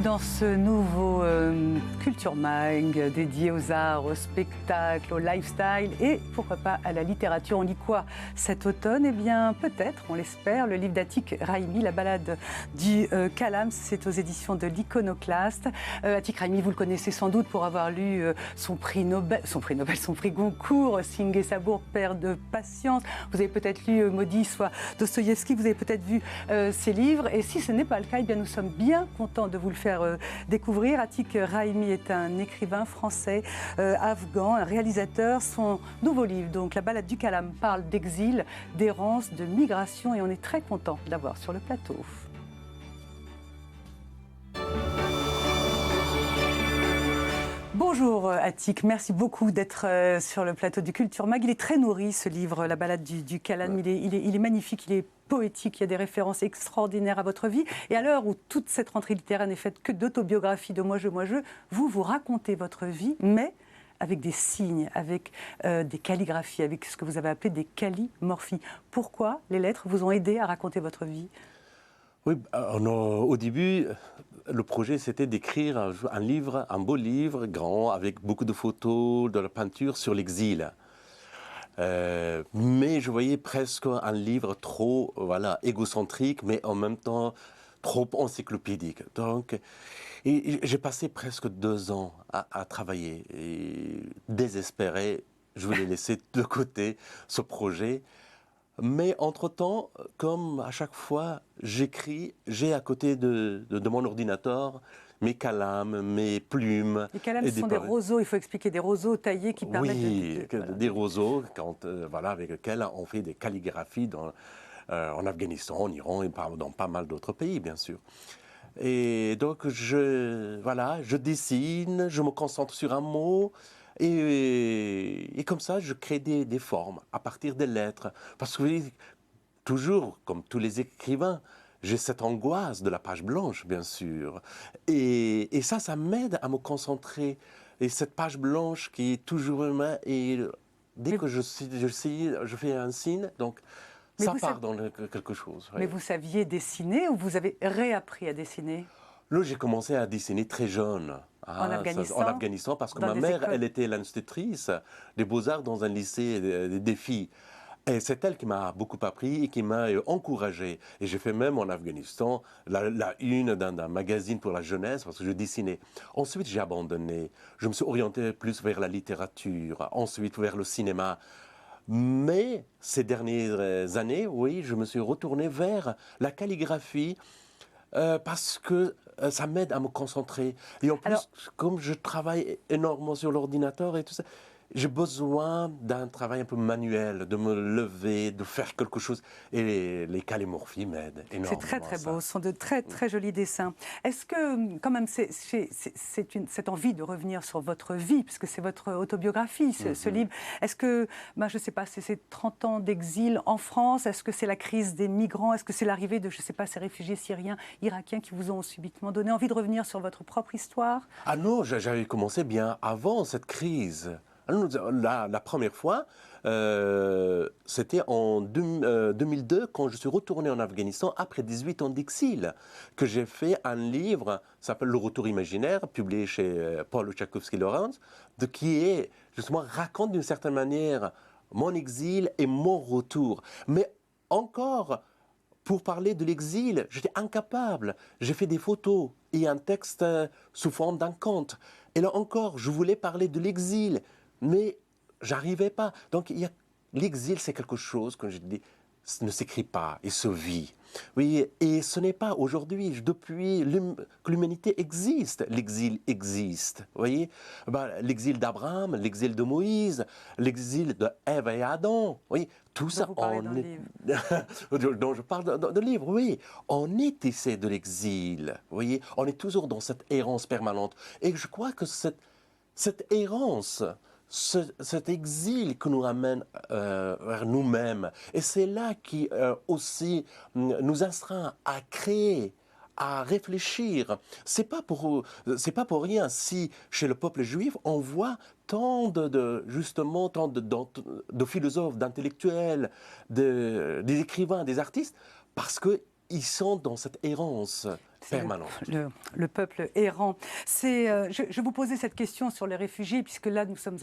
dans ce nouveau Culture Mag dédié aux arts, au spectacle, au lifestyle et pourquoi pas à la littérature. On lit quoi cet automne? Eh bien peut-être, on l'espère, le livre d'Atik Rahimi, La balade du Calame, c'est aux éditions de l'Iconoclaste. Atik Rahimi, vous le connaissez sans doute pour avoir lu son prix Goncourt, Sing et Sabour, Père de patience. Vous avez peut-être lu Maudit soit Dostoïevski, vous avez peut-être vu ses livres. Et si ce n'est pas le cas, eh bien nous sommes bien contents de vous le faire découvrir. Atik Rahimi est un écrivain français, afghan, un réalisateur. Son nouveau livre, donc La balade du Calame, parle d'exil, d'errance, de migration et on est très content d'avoir sur le plateau. Bonjour Atik, merci beaucoup d'être sur le plateau du Culture Mag. Il est très nourri ce livre, La balade du Calame. Il est magnifique, il est poétique, il y a des références extraordinaires à votre vie. Et à l'heure où toute cette rentrée littéraire n'est faite que d'autobiographies, de moi-je, vous racontez votre vie, mais avec des signes, avec des calligraphies, avec ce que vous avez appelé des callimorphies. Pourquoi les lettres vous ont aidé à raconter votre vie ? Oui, au début, le projet c'était d'écrire un livre, un beau livre, grand, avec beaucoup de photos, de la peinture sur l'exil. Mais je voyais presque un livre trop égocentrique, mais en même temps trop encyclopédique. Donc, j'ai passé presque 2 ans à travailler. Et désespéré, je voulais laisser de côté ce projet. Mais entre-temps, comme à chaque fois j'écris, j'ai à côté de mon ordinateur mes calames, mes plumes. Les calames, ce sont des roseaux, il faut expliquer, des roseaux taillés qui permettent des roseaux avec lesquels on fait des calligraphies en Afghanistan, en Iran et dans pas mal d'autres pays, bien sûr. Et donc, je dessine, je me concentre sur un mot. Et comme ça, je crée des formes à partir des lettres. Parce que toujours, comme tous les écrivains, j'ai cette angoisse de la page blanche, bien sûr. Et ça m'aide à me concentrer. Et cette page blanche qui est toujours humaine, et dès que je fais un signe, donc ça part dans quelque chose. Mais vous saviez dessiner ou vous avez réappris à dessiner ? Là, j'ai commencé à dessiner très jeune. En Afghanistan, parce que ma mère, elle était l'institutrice des beaux-arts dans un lycée des filles. Et c'est elle qui m'a beaucoup appris et qui m'a encouragé. Et j'ai fait même en Afghanistan la une d'un magazine pour la jeunesse parce que je dessinais. Ensuite, j'ai abandonné. Je me suis orienté plus vers la littérature, ensuite vers le cinéma. Mais ces dernières années, oui, je me suis retourné vers la calligraphie parce que ça m'aide à me concentrer. Et en plus, comme je travaille énormément sur l'ordinateur et tout ça, j'ai besoin d'un travail un peu manuel, de me lever, de faire quelque chose. Et les callimorphies m'aident énormément. C'est très très beau, ce sont de très très jolis dessins. Est-ce que quand même c'est cette envie de revenir sur votre vie, puisque c'est votre autobiographie, ce livre, est-ce que, je ne sais pas, c'est ces 30 ans d'exil en France, est-ce que c'est la crise des migrants, est-ce que c'est l'arrivée de, je ne sais pas, ces réfugiés syriens, irakiens qui vous ont subitement donné envie de revenir sur votre propre histoire ? Ah non, j'avais commencé bien avant cette crise. La première fois, c'était en 2002, quand je suis retourné en Afghanistan, après 18 ans d'exil, que j'ai fait un livre, s'appelle Le Retour imaginaire, publié chez Paul Tchaikovsky-Lawrence, qui justement raconte d'une certaine manière mon exil et mon retour. Mais encore, pour parler de l'exil, j'étais incapable. J'ai fait des photos et un texte sous forme d'un conte. Et là encore, je voulais parler de l'exil, mais j'arrivais pas. Donc l'exil, c'est quelque chose, comme je dis, ne s'écrit pas, il se vit. Oui, et ce n'est pas aujourd'hui, depuis que l'humanité existe, l'exil existe. Vous voyez, l'exil d'Abraham, l'exil de Moïse, l'exil de Ève et Adam. Oui, tout ça, dont je parle dans le livre, oui. On est tissé de l'exil. Vous voyez, on est toujours dans cette errance permanente. Et je crois que cette errance, cet exil qui nous ramène vers nous-mêmes. Et c'est là qui aussi nous astreint à créer, à réfléchir. C'est pas pour rien si chez le peuple juif on voit tant de philosophes, d'intellectuels, des écrivains, des artistes, parce que ils sont dans cette errance. permanente. Le peuple errant. Je vous posais cette question sur les réfugiés, puisque là, nous sommes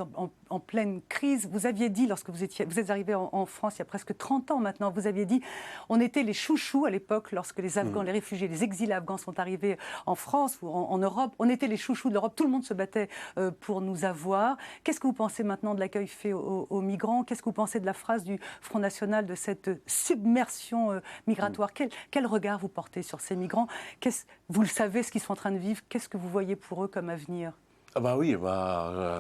en pleine crise. Vous aviez dit, lorsque vous êtes arrivé en France il y a presque 30 ans maintenant, vous aviez dit, on était les chouchous à l'époque, lorsque les Afghans, les réfugiés, les exilés afghans sont arrivés en France ou en Europe. On était les chouchous de l'Europe, tout le monde se battait pour nous avoir. Qu'est-ce que vous pensez maintenant de l'accueil fait aux migrants? Qu'est-ce que vous pensez de la phrase du Front National, de cette submersion migratoire? Quel regard vous portez sur ces migrants? Vous le savez, ce qu'ils sont en train de vivre, qu'est-ce que vous voyez pour eux comme avenir? Oui,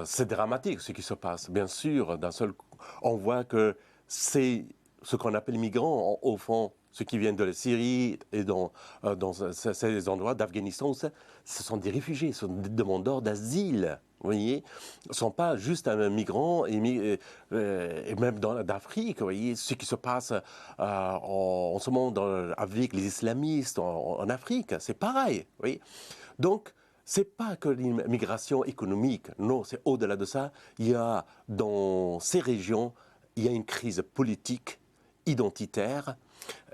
c'est dramatique ce qui se passe. Bien sûr, d'un seul coup, on voit que c'est ce qu'on appelle migrants, au fond, ceux qui viennent de la Syrie et dans ces endroits d'Afghanistan, ce sont des réfugiés, ce sont des demandeurs d'asile. Vous voyez, ce ne sont pas juste un migrant et même d'Afrique. Vous voyez, ce qui se passe en ce moment avec les islamistes en Afrique, c'est pareil. Vous voyez. Donc, ce n'est pas que l'immigration économique, non, c'est au-delà de ça. Il y a dans ces régions, il y a une crise politique, identitaire.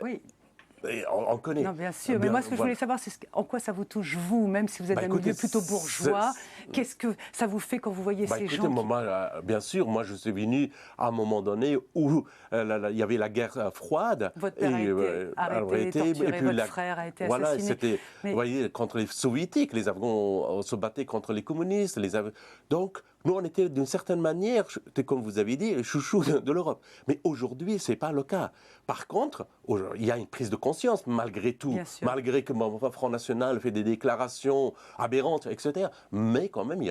Oui. Et on connaît. Non, bien sûr. Mais moi, ce que je voulais savoir, c'est en quoi ça vous touche, vous, même si vous êtes d'un milieu plutôt bourgeois. Qu'est-ce que ça vous fait quand vous voyez ces gens bien sûr, moi, je suis venu à un moment donné où il y avait la guerre froide. Votre père a été arrêté, torturé, votre frère a été assassiné. Voilà, c'était, vous voyez, contre les soviétiques, les Afghans se battaient contre les communistes. Donc, nous, on était d'une certaine manière, comme vous avez dit, les chouchous de l'Europe. Mais aujourd'hui, ce n'est pas le cas. Par contre, il y a une prise de conscience, malgré tout. Malgré que mon Front National fait des déclarations aberrantes, etc. Mais quand même,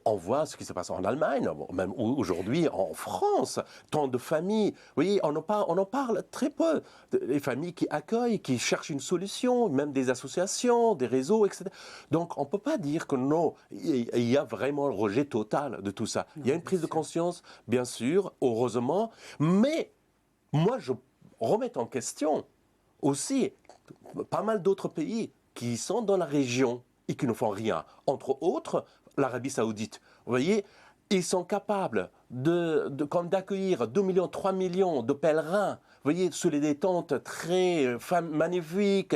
on voit ce qui se passe en Allemagne, même aujourd'hui en France. Tant de familles. Vous voyez, on en parle très peu. Les familles qui accueillent, qui cherchent une solution, même des associations, des réseaux, etc. Donc, on ne peut pas dire que non, il y a vraiment le rejet total de tout ça. Il y a une prise de conscience, bien sûr, heureusement, mais moi, je remets en question aussi pas mal d'autres pays qui sont dans la région et qui ne font rien. Entre autres, l'Arabie Saoudite. Vous voyez, ils sont capables d'accueillir 2 millions, 3 millions de pèlerins, vous voyez, sous les détentes très magnifiques,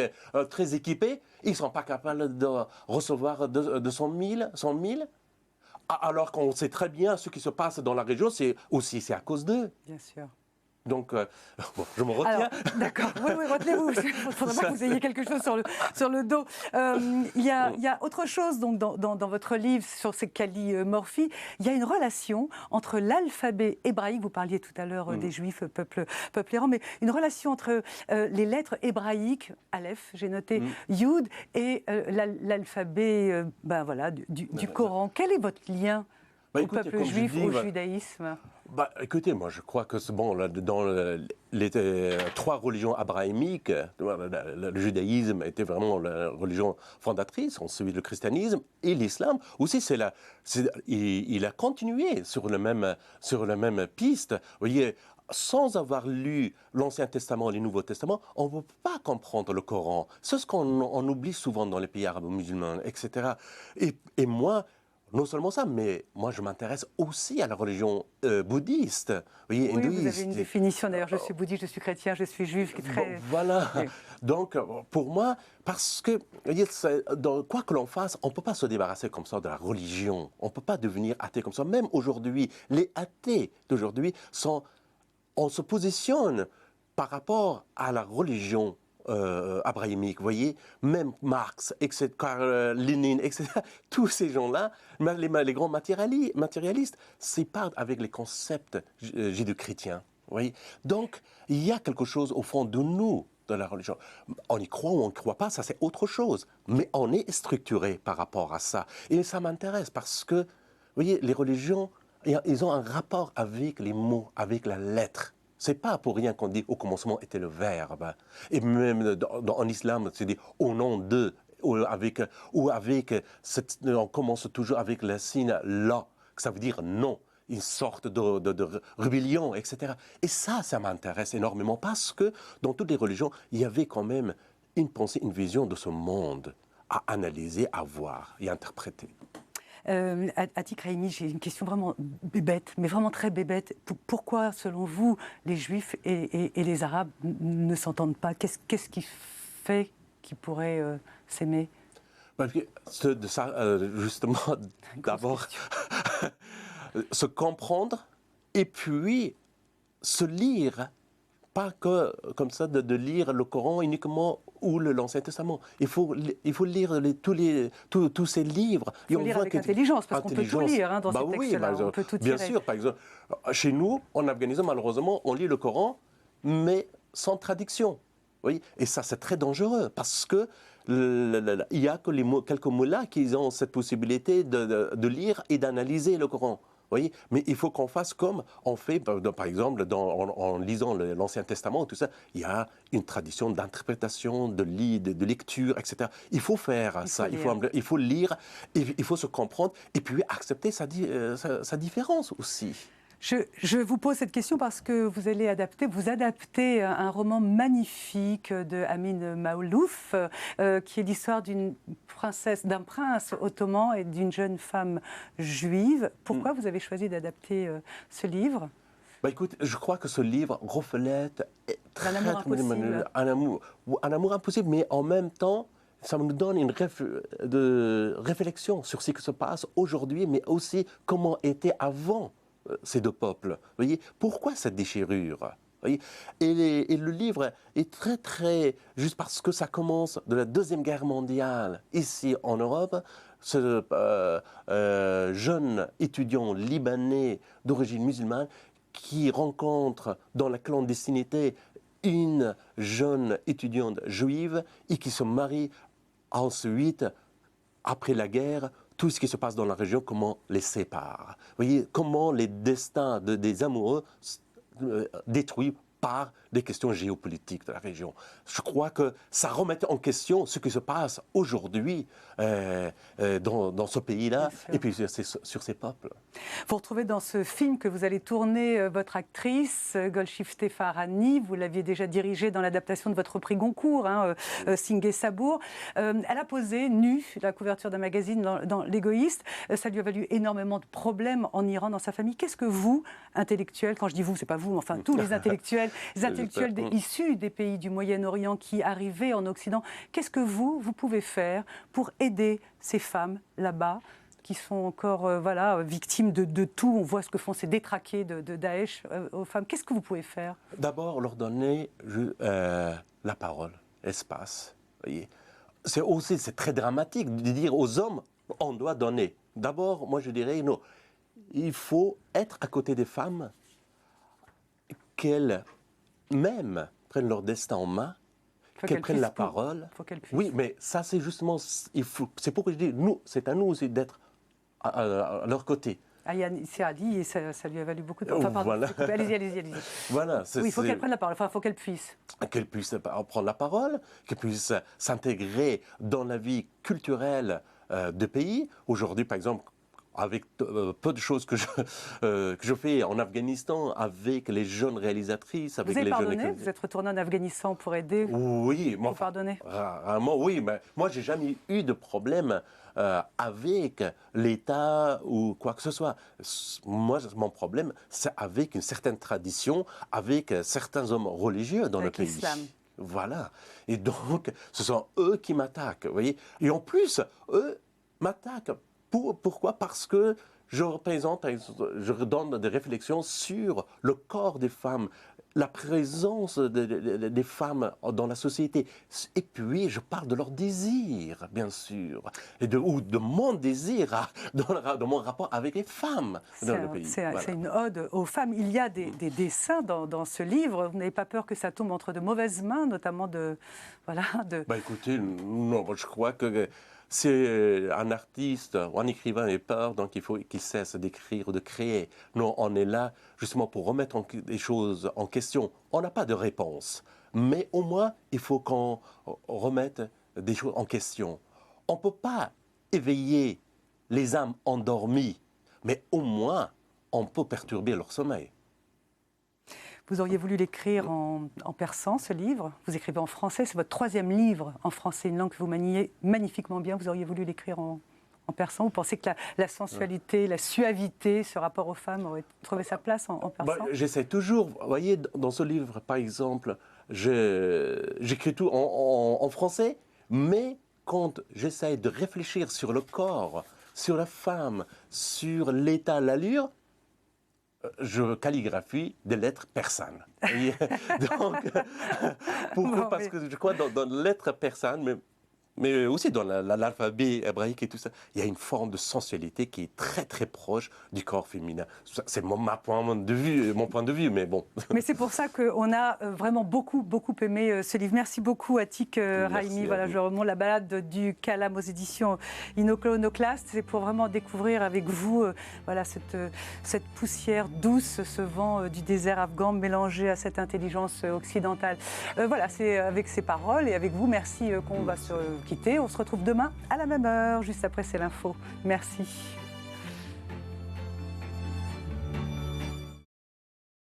très équipés. Ils ne sont pas capables de recevoir 200 000, alors qu'on sait très bien ce qui se passe dans la région, c'est à cause d'eux. Bien sûr. Donc, je me retiens. D'accord, oui, retenez-vous. Il faudrait pas que vous ayez quelque chose sur le dos. Il y a autre chose donc, dans votre livre sur ces callimorphies. Il y a une relation entre l'alphabet hébraïque, vous parliez tout à l'heure des Juifs, peuple errant, mais une relation entre les lettres hébraïques, Aleph, j'ai noté, Yud, et l'alphabet du Coran. Quel est votre lien au peuple juif, au judaïsme? Écoutez, moi je crois que c'est bon, dans les trois religions abrahamiques, le judaïsme était vraiment la religion fondatrice, ensuite le christianisme et l'islam. Aussi, il a continué sur la même piste. Vous voyez, sans avoir lu l'Ancien Testament et le Nouveau Testament, on ne peut pas comprendre le Coran. C'est ce qu'on oublie souvent dans les pays arabes musulmans, etc. Et moi, non seulement ça, mais moi je m'intéresse aussi à la religion bouddhiste. Oui, vous avez une définition d'ailleurs, je suis bouddhiste, je suis chrétien, je suis juif, qui est très... Voilà, donc pour moi, parce que quoi que l'on fasse, on ne peut pas se débarrasser comme ça de la religion. On ne peut pas devenir athée comme ça. Même aujourd'hui, les athées d'aujourd'hui on se positionne par rapport à la religion abrahamique, vous voyez, même Marx, etc., Lénine, etc., tous ces gens-là, les grands matérialistes, c'est pas avec les concepts judéo-chrétiens, vous voyez. Donc, il y a quelque chose au fond de nous, de la religion. On y croit ou on ne croit pas, ça c'est autre chose, mais on est structuré par rapport à ça. Et ça m'intéresse parce que, vous voyez, les religions, ils ont un rapport avec les mots, avec la lettre. C'est pas pour rien qu'on dit au commencement était le verbe. Et même en islam, c'est dit au nom de, on commence toujours avec le signe la, que ça veut dire non, une sorte de rébellion, etc. Et ça m'intéresse énormément parce que dans toutes les religions, il y avait quand même une pensée, une vision de ce monde à analyser, à voir et interpréter. Atik Raimi, j'ai une question vraiment bébête, mais vraiment très bébête. Pourquoi, selon vous, les Juifs et les Arabes ne s'entendent pas? Qu'est-ce qui fait qui pourraient s'aimer? Parce que de ça, justement, d'abord, se comprendre et puis se lire. Pas que comme ça de lire le Coran uniquement ou l'Ancien Testament. Il faut lire tous ces livres. Il faut lire avec intelligence, parce qu'on peut tout lire dans ces textes-là. Oui, on peut tout bien tirer. sûr, par exemple, chez nous, en Afghanistan, malheureusement, on lit le Coran, mais sans traduction. Oui, et ça, c'est très dangereux, parce que il n'y a que quelques mots-là qui ont cette possibilité de lire et d'analyser le Coran. Voyez, mais il faut qu'on fasse comme on fait, par exemple, en lisant l'Ancien Testament, tout ça, il y a une tradition d'interprétation, de lecture, etc. Il faut faire ça, il faut lire, il faut se comprendre, et puis accepter sa différence aussi. Je vous pose cette question parce que vous adaptez un roman magnifique de Amin Maalouf, qui est l'histoire d'un prince ottoman et d'une jeune femme juive. Pourquoi vous avez choisi d'adapter ce livre? Écoute, je crois que ce livre reflète un amour impossible. Un amour impossible, mais en même temps, ça nous donne une réflexion sur ce qui se passe aujourd'hui, mais aussi comment était avant ces deux peuples. Vous voyez, pourquoi cette déchirure? Vous voyez, et le livre est très, très... Juste parce que ça commence de la Deuxième Guerre mondiale, ici en Europe, ce jeune étudiant libanais d'origine musulmane qui rencontre dans la clandestinité une jeune étudiante juive et qui se marie ensuite, après la guerre, tout ce qui se passe dans la région, comment les sépare. Vous voyez, comment les destins des amoureux détruits par des questions géopolitiques de la région. Je crois que ça remet en question ce qui se passe aujourd'hui dans ce pays-là et puis sur ces peuples. Vous retrouvez dans ce film que vous allez tourner votre actrice, Golshifteh Farahani. Vous l'aviez déjà dirigée dans l'adaptation de votre prix Goncourt, Singé Sabour. Elle a posé nue la couverture d'un magazine dans L'Égoïste. Ça lui a valu énormément de problèmes en Iran, dans sa famille. Qu'est-ce que vous, intellectuels, quand je dis vous, c'est pas vous, mais enfin tous les intellectuels issus des pays du Moyen-Orient qui arrivaient en Occident, qu'est-ce que vous pouvez faire pour aider ces femmes là-bas qui sont encore victimes de tout? On voit ce que font ces détraqués de Daesh aux femmes. Qu'est-ce que vous pouvez faire? D'abord, leur donner la parole, l'espace. C'est très dramatique de dire aux hommes, on doit donner. D'abord, moi je dirais, non, il faut être à côté des femmes, qu'elles même prennent leur destin en main, qu'elles prennent la parole. Faut qu'elles puissent. Oui, mais ça c'est justement, c'est pourquoi je dis, c'est à nous aussi d'être à leur côté. Ayaan Hirsi, et ça lui a valu beaucoup de... Enfin, pardon, voilà. Allez-y. Voilà, oui, il faut qu'elle prenne la parole, il faut qu'elle puisse. Qu'elle puisse prendre la parole, qu'elle puisse s'intégrer dans la vie culturelle du pays. Aujourd'hui, par exemple, avec peu de choses que je fais en Afghanistan, avec les jeunes réalisatrices, avec les jeunes... Vous êtes retourné en Afghanistan pour aider? Oui. Vous pardonnez? Rarement, oui, mais moi, j'ai jamais eu de problème avec l'État ou quoi que ce soit. Moi, mon problème, c'est avec une certaine tradition, avec certains hommes religieux dans le pays. L'islam. Voilà. Et donc, ce sont eux qui m'attaquent, vous voyez. Et en plus, eux m'attaquent. Pourquoi? Parce que je donne des réflexions sur le corps des femmes, la présence des femmes dans la société. Et puis, je parle de leur désir, bien sûr, ou de mon désir dans mon rapport avec les femmes dans le pays. C'est une ode aux femmes. Il y a des dessins dans ce livre. Vous n'avez pas peur que ça tombe entre de mauvaises mains, notamment de... Écoutez, non, je crois que... Si un artiste ou un écrivain est peur, donc il faut qu'il cesse d'écrire ou de créer. Non, on est là justement pour remettre des choses en question. On n'a pas de réponse, mais au moins il faut qu'on remette des choses en question. On ne peut pas éveiller les âmes endormies, mais au moins on peut perturber leur sommeil. Vous auriez voulu l'écrire en persan, ce livre. Vous écrivez en français, c'est votre troisième livre en français, une langue que vous maniez magnifiquement bien. Vous auriez voulu l'écrire en persan. Vous pensez que la sensualité, la suavité, ce rapport aux femmes aurait trouvé sa place en persan? J'essaie toujours, vous voyez, dans ce livre, par exemple, j'écris tout en français, Mais quand j'essaie de réfléchir sur le corps, sur la femme, sur l'état, l'allure, je calligraphie des lettres persanes. Donc, pourquoi? Parce que je crois dans les lettres persanes, mais aussi dans l'alphabet hébraïque et tout ça, il y a une forme de sensualité qui est très très proche du corps féminin. C'est mon point de vue, mais bon. Mais c'est pour ça qu'on a vraiment beaucoup aimé ce livre. Merci beaucoup Atik Rahimi. Voilà, je remonte la balade du Kalam aux éditions Iconoclaste. C'est pour vraiment découvrir avec vous voilà, cette poussière douce, ce vent du désert afghan mélangé à cette intelligence occidentale. Voilà, c'est avec ces paroles et avec vous, merci qu'on va se quitter. On se retrouve demain à la même heure, juste après c'est l'info. Merci.